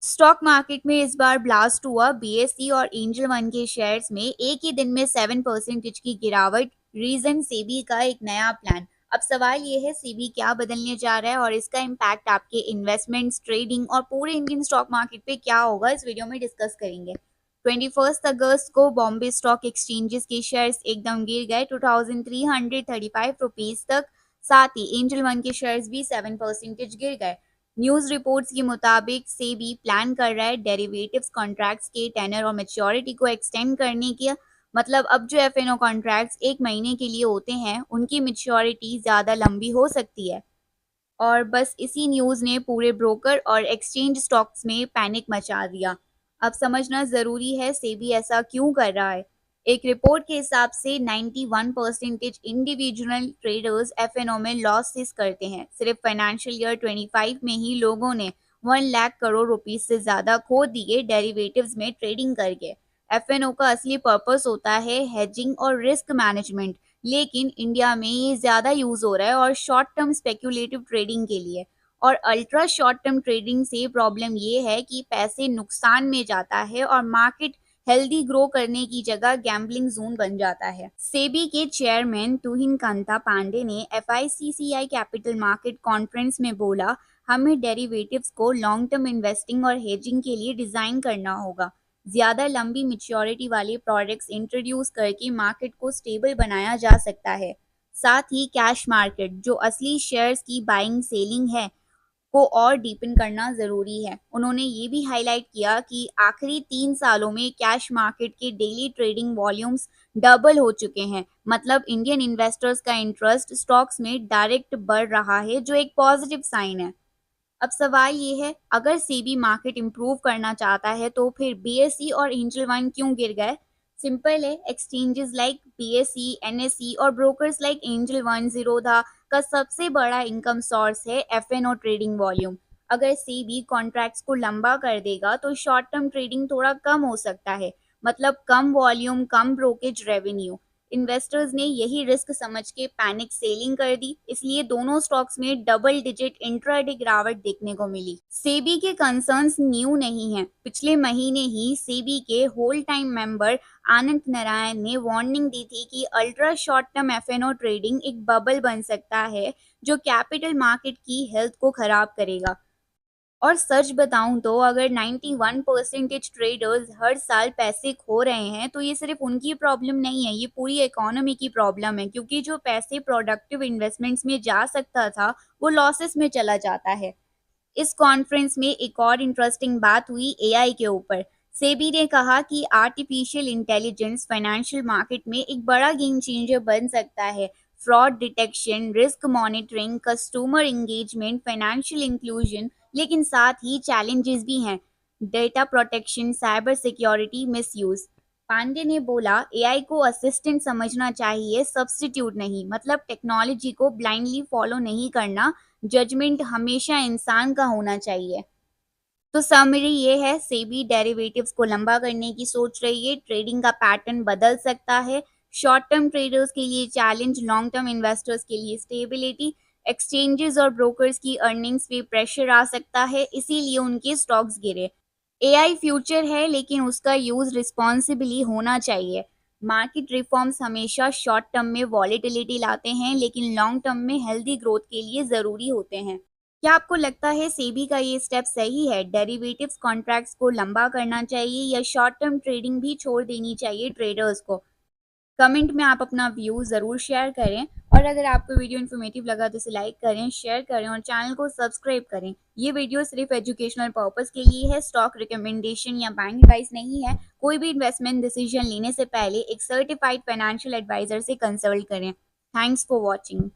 Stock market में इस बार blast हुआ। बीएसई और एंजल वन के शेयर्स में एक ही दिन में 7% की गिरावट। रीजन सेबी का एक नया प्लान। अब सवाल ये है सेबी क्या बदलने जा रहा है और इसका इम्पैक्ट आपके इन्वेस्टमेंट्स, ट्रेडिंग और पूरे इंडियन स्टॉक मार्केट पे क्या होगा, इस वीडियो में डिस्कस करेंगे। 21 अगस्त को बॉम्बे स्टॉक एक्सचेंजेस के शेयर्स एकदम गिर गए 2335 तक। साथ ही एंजल वन के शेयर्स भी 7% गिर गए। न्यूज रिपोर्ट्स के मुताबिक सेबी प्लान कर रहा है डेरिवेटिव्स कॉन्ट्रैक्ट्स के टेनर और मैच्योरिटी को एक्सटेंड करने की। मतलब अब जो एफएनओ कॉन्ट्रैक्ट्स एक महीने के लिए होते हैं उनकी मैच्योरिटी ज़्यादा लंबी हो सकती है। और बस इसी न्यूज़ ने पूरे ब्रोकर और एक्सचेंज स्टॉक्स में पैनिक मचा दिया। अब समझना ज़रूरी है सेबी ऐसा क्यों कर रहा है। एक रिपोर्ट के हिसाब से 91% इंडिविजुअल ट्रेडर्स एफएनओ में लॉसेस करते हैं। सिर्फ फाइनेंशियल ईयर 25 में ही लोगों ने 1 लाख करोड़ रुपीस से ज़्यादा खो दिए डेरिवेटिव्स में ट्रेडिंग करके। एफएनओ का असली पर्पस होता है हेजिंग और रिस्क मैनेजमेंट, लेकिन इंडिया में ये ज़्यादा यूज़ हो रहा है और शॉर्ट टर्म स्पेक्युलेटिव ट्रेडिंग के लिए। और अल्ट्रा शॉर्ट टर्म ट्रेडिंग से प्रॉब्लम ये है कि पैसे नुकसान में जाता है और मार्केट हेल्दी ग्रो करने की जगह गैम्बलिंग जोन बन जाता है। सेबी के चेयरमैन तुहिन कांता पांडे ने एफआईसीसीआई कैपिटल मार्केट कॉन्फ्रेंस में बोला, हमें डेरिवेटिव्स को लॉन्ग टर्म इन्वेस्टिंग और हेजिंग के लिए डिज़ाइन करना होगा। ज़्यादा लंबी मैच्योरिटी वाले प्रोडक्ट्स इंट्रोड्यूस करके मार्केट को स्टेबल बनाया जा सकता है। साथ ही कैश मार्केट जो असली शेयर्स की बाइंग सेलिंग है को और डीपन करना ज़रूरी है। उन्होंने ये भी हाईलाइट किया कि आखिरी 3 सालों में कैश मार्केट के डेली ट्रेडिंग वॉल्यूम्स डबल हो चुके हैं। मतलब इंडियन इन्वेस्टर्स का इंटरेस्ट स्टॉक्स में डायरेक्ट बढ़ रहा है, जो एक पॉजिटिव साइन है। अब सवाल ये है, अगर सेबी मार्केट इम्प्रूव करना चाहता है तो फिर बीएसई और एंजल वन क्यों गिर गए? सिंपल है, एक्सचेंजेस लाइक बीएसई, एनएसई और brokers like angel one, Zerodha का सबसे बड़ा इनकम सोर्स है एफएनओ ट्रेडिंग वॉल्यूम। अगर सेबी कॉन्ट्रैक्ट्स को लंबा कर देगा तो शॉर्ट टर्म ट्रेडिंग थोड़ा कम हो सकता है। मतलब कम वॉल्यूम, कम ब्रोकेज रेवेन्यू। इन्वेस्टर्स ने यही रिस्क समझ के पैनिक सेलिंग कर दी, इसलिए दोनों स्टॉक्स में डबल डिजिट इंट्राडे गिरावट देखने को मिली। सेबी के कंसर्न्स न्यू नहीं हैं। पिछले महीने ही सेबी के whole time member Anand Narayan ने वार्निंग दी थी कि ultra short term FNO trading एक बबल बन सकता है जो कैपिटल मार्केट की हेल्थ को खराब करेगा। और सच बताऊं तो अगर 91% ट्रेडर्स हर साल पैसे खो रहे हैं तो ये सिर्फ उनकी प्रॉब्लम नहीं है, ये पूरी इकोनॉमी की प्रॉब्लम है, क्योंकि जो पैसे प्रोडक्टिव इन्वेस्टमेंट्स में जा सकता था वो लॉसेस में चला जाता है। इस कॉन्फ्रेंस में एक और इंटरेस्टिंग बात हुई एआई के ऊपर। सेबी ने कहा कि आर्टिफिशियल इंटेलिजेंस फाइनेंशियल मार्केट में एक बड़ा गेम चेंजर बन सकता है। Fraud detection, risk monitoring, customer engagement, financial inclusion, लेकिन साथ ही चैलेंजेस भी हैं। Data protection, cyber security, misuse. Pandey ने बोला, एआई को असिस्टेंट समझना चाहिए, सब्स्टिट्यूट नहीं। मतलब टेक्नोलॉजी को ब्लाइंडली फॉलो नहीं करना, जजमेंट हमेशा इंसान का होना चाहिए। तो समरी ये है, सेबी डेरिवेटिव्स को लंबा करने की सोच रही है। ट्रेडिंग का पैटर्न बदल सकता है। शॉर्ट टर्म ट्रेडर्स के लिए चैलेंज, लॉन्ग टर्म इन्वेस्टर्स के लिए स्टेबिलिटी। एक्सचेंजेस और ब्रोकर्स की अर्निंग्स पे प्रेशर आ सकता है, इसीलिए उनके स्टॉक्स गिरे। एआई फ्यूचर है, लेकिन उसका यूज रिस्पॉन्सिबली होना चाहिए। मार्केट रिफॉर्म्स हमेशा शॉर्ट टर्म में वॉलेटिलिटी लाते हैं, लेकिन लॉन्ग टर्म में हेल्दी ग्रोथ के लिए ज़रूरी होते हैं। क्या आपको लगता है सेबी का ये स्टेप सही है? डेरिवेटिव्स कॉन्ट्रैक्ट्स को लंबा करना चाहिए या शॉर्ट टर्म ट्रेडिंग भी छोड़ देनी चाहिए ट्रेडर्स को? कमेंट में आप अपना व्यू ज़रूर शेयर करें। और अगर आपको वीडियो इन्फॉर्मेटिव लगा तो इसे लाइक करें, शेयर करें और चैनल को सब्सक्राइब करें। ये वीडियो सिर्फ एजुकेशनल पर्पस के लिए है, स्टॉक रिकमेंडेशन या बैंक एडवाइस नहीं है। कोई भी इन्वेस्टमेंट डिसीजन लेने से पहले एक सर्टिफाइड फाइनेंशियल एडवाइजर से कंसल्ट करें। Thanks for watching.